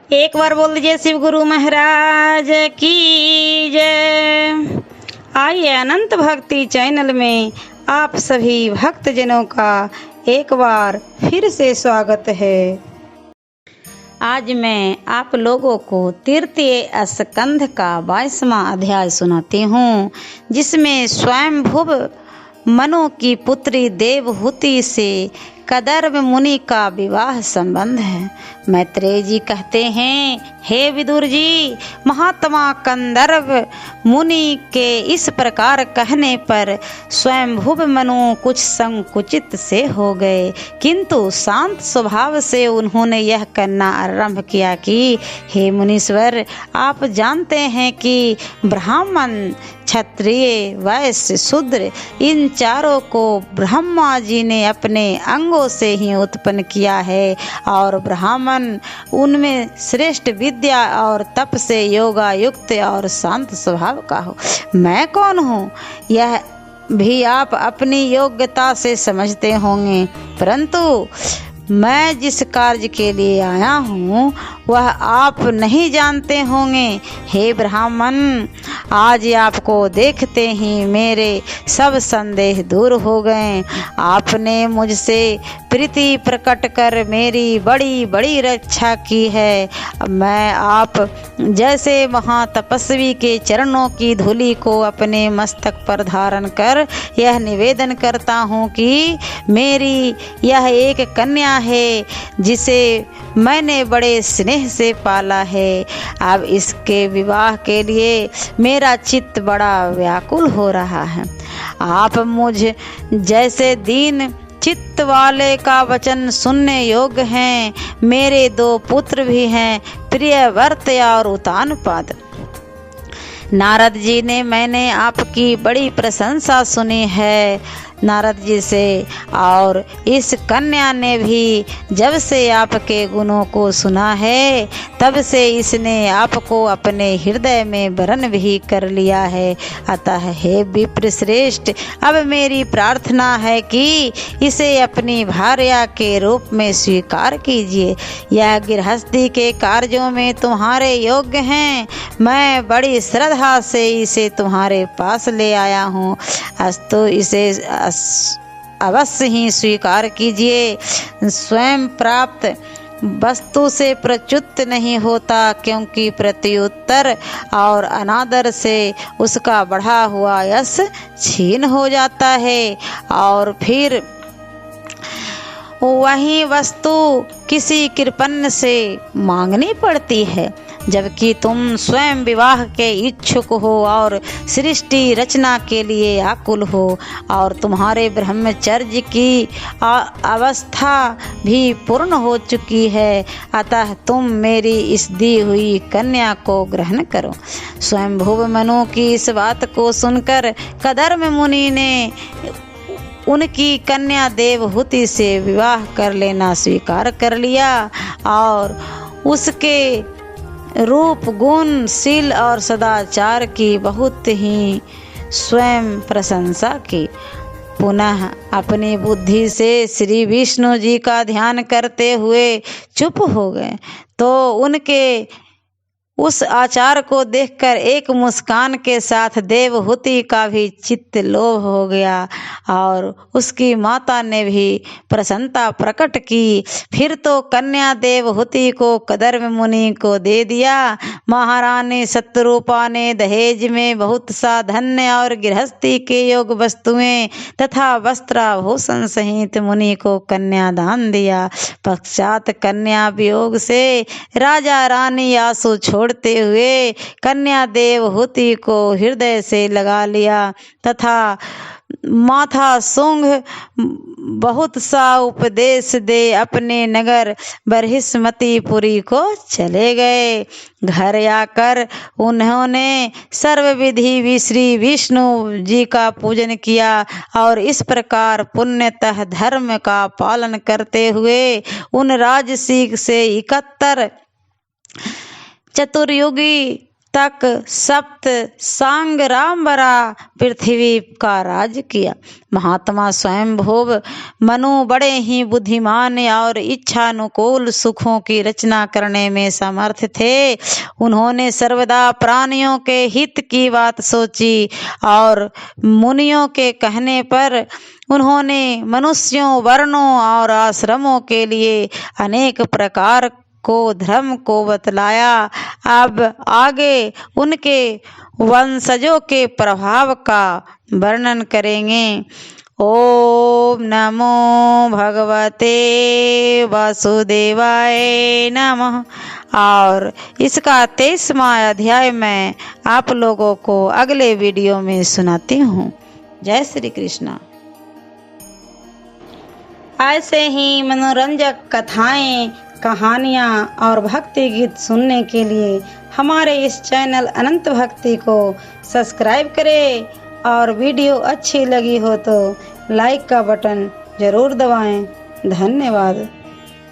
एक बार बोल दीजिए शिव गुरु महाराज की जय। आइए अनंत भक्ति चैनल में आप सभी भक्तजनों का एक बार फिर से स्वागत है। आज मैं आप लोगों को तृतीय स्कंध का 22वां अध्याय सुनाती हूँ, जिसमें स्वयंभुव मनु की पुत्री देवहूति से कदर्भ मुनि का विवाह संबंध है। मैत्रेय जी कहते हैं, हे विदुर जी, महात्मा कंदर्भ मुनि के इस प्रकार कहने पर स्वयंभुव मनु कुछ संकुचित से हो गए, किंतु शांत स्वभाव से उन्होंने यह कहना आरंभ किया कि हे मुनीश्वर, आप जानते हैं कि ब्राह्मण, क्षत्रिय, वैश्य, शूद्र इन चारों को ब्रह्मा जी ने अपने अंगों से ही उत्पन्न किया है, और ब्राह्मण उनमें श्रेष्ठ विद्या और तप से योगा युक्त और शांत स्वभाव का हो। मैं कौन हूँ यह भी आप अपनी योग्यता से समझते होंगे, परंतु मैं जिस कार्य के लिए आया हूँ वह आप नहीं जानते होंगे। हे ब्राह्मण, आज आपको देखते ही मेरे सब संदेह दूर हो गए। आपने मुझसे प्रीति प्रकट कर मेरी बड़ी बड़ी रक्षा की है। मैं आप जैसे महातपस्वी के चरणों की धूलि को अपने मस्तक पर धारण कर यह निवेदन करता हूँ कि मेरी यह एक कन्या है, जिसे मैंने बड़े स्नेह से पाला है। अब इसके विवाह के लिए मेरा चित्त बड़ा व्याकुल हो रहा है। आप मुझ जैसे दीन चित्त वाले का वचन सुनने योग्य हैं। मेरे 2 पुत्र भी हैं, प्रियव्रत और उतानपाद। नारद जी ने मैंने आपकी बड़ी प्रशंसा सुनी है नारद जी से, और इस कन्या ने भी जब से आपके गुणों को सुना है तब से इसने आपको अपने हृदय में वरण भी कर लिया है। अतः हे विप्र श्रेष्ठ, अब मेरी प्रार्थना है कि इसे अपनी भार्या के रूप में स्वीकार कीजिए। यह गृहस्थी के कार्यों में तुम्हारे योग्य हैं। मैं बड़ी श्रद्धा से इसे तुम्हारे पास ले आया हूँ, अस्तु इसे अवश्य ही स्वीकार कीजिए। स्वयं प्राप्त वस्तु से प्रच्युत नहीं होता, क्योंकि प्रत्युत्तर और अनादर से उसका बढ़ा हुआ यश छीन हो जाता है, और फिर वही वस्तु किसी कृपण से मांगनी पड़ती है। जबकि तुम स्वयं विवाह के इच्छुक हो और सृष्टि रचना के लिए आकुल हो, और तुम्हारे ब्रह्मचर्य की अवस्था भी पूर्ण हो चुकी है। अतः तुम मेरी इस दी हुई कन्या को ग्रहण करो। स्वयंभुव मनु की इस बात को सुनकर कदर्भ मुनि ने उनकी कन्या देवहूति से विवाह कर लेना स्वीकार कर लिया, और उसके रूप, गुण, शील और सदाचार की बहुत ही स्वयं प्रशंसा की। पुनः अपनी बुद्धि से श्री विष्णु जी का ध्यान करते हुए चुप हो गए, तो उनके उस आचार को देखकर एक मुस्कान के साथ देवहूति का भी चित्त लोभ हो गया, और उसकी माता ने भी प्रसन्नता प्रकट की। फिर तो कन्या देवहूति को कदर्भ मुनि को दे दिया। महारानी सत्यरूपा ने दहेज में बहुत सा धन्य और गृहस्थी के योग वस्तुएं तथा वस्त्राभूषण सहित मुनि को कन्यादान दिया। पश्चात कन्या वियोग से राजा रानी आंसू छोड़ते हुए कन्या देवहूति को हृदय से लगा लिया, तथा माथा सूंघ बहुत सा उपदेश दे अपने नगर बरहिस्मतीपुरी को चले गए। घर आकर उन्होंने सर्वविधि श्री विष्णु जी का पूजन किया, और इस प्रकार पुण्यतः धर्म का पालन करते हुए उन राजसिक से 71 चतुर्युगी तक सप्त सांग्रामवरा पृथ्वी का राज किया। महात्मा स्वयंभुव मनु बड़े ही बुद्धिमान और इच्छानुकूल सुखों की रचना करने में समर्थ थे। उन्होंने सर्वदा प्राणियों के हित की बात सोची और मुनियों के कहने पर उन्होंने मनुष्यों, वर्णों और आश्रमों के लिए अनेक प्रकार को धर्म को बतलाया। अब आगे उनके वंशजों के प्रभाव का वर्णन करेंगे। ओम नमो भगवते वासुदेवाय नमः। और इसका 23वां अध्याय मैं आप लोगों को अगले वीडियो में सुनाती हूँ। जय श्री कृष्ण। ऐसे ही मनोरंजक कथाएं, कहानियाँ और भक्ति गीत सुनने के लिए हमारे इस चैनल अनंत भक्ति को सब्सक्राइब करें और वीडियो अच्छी लगी हो तो लाइक का बटन ज़रूर दबाएं। धन्यवाद।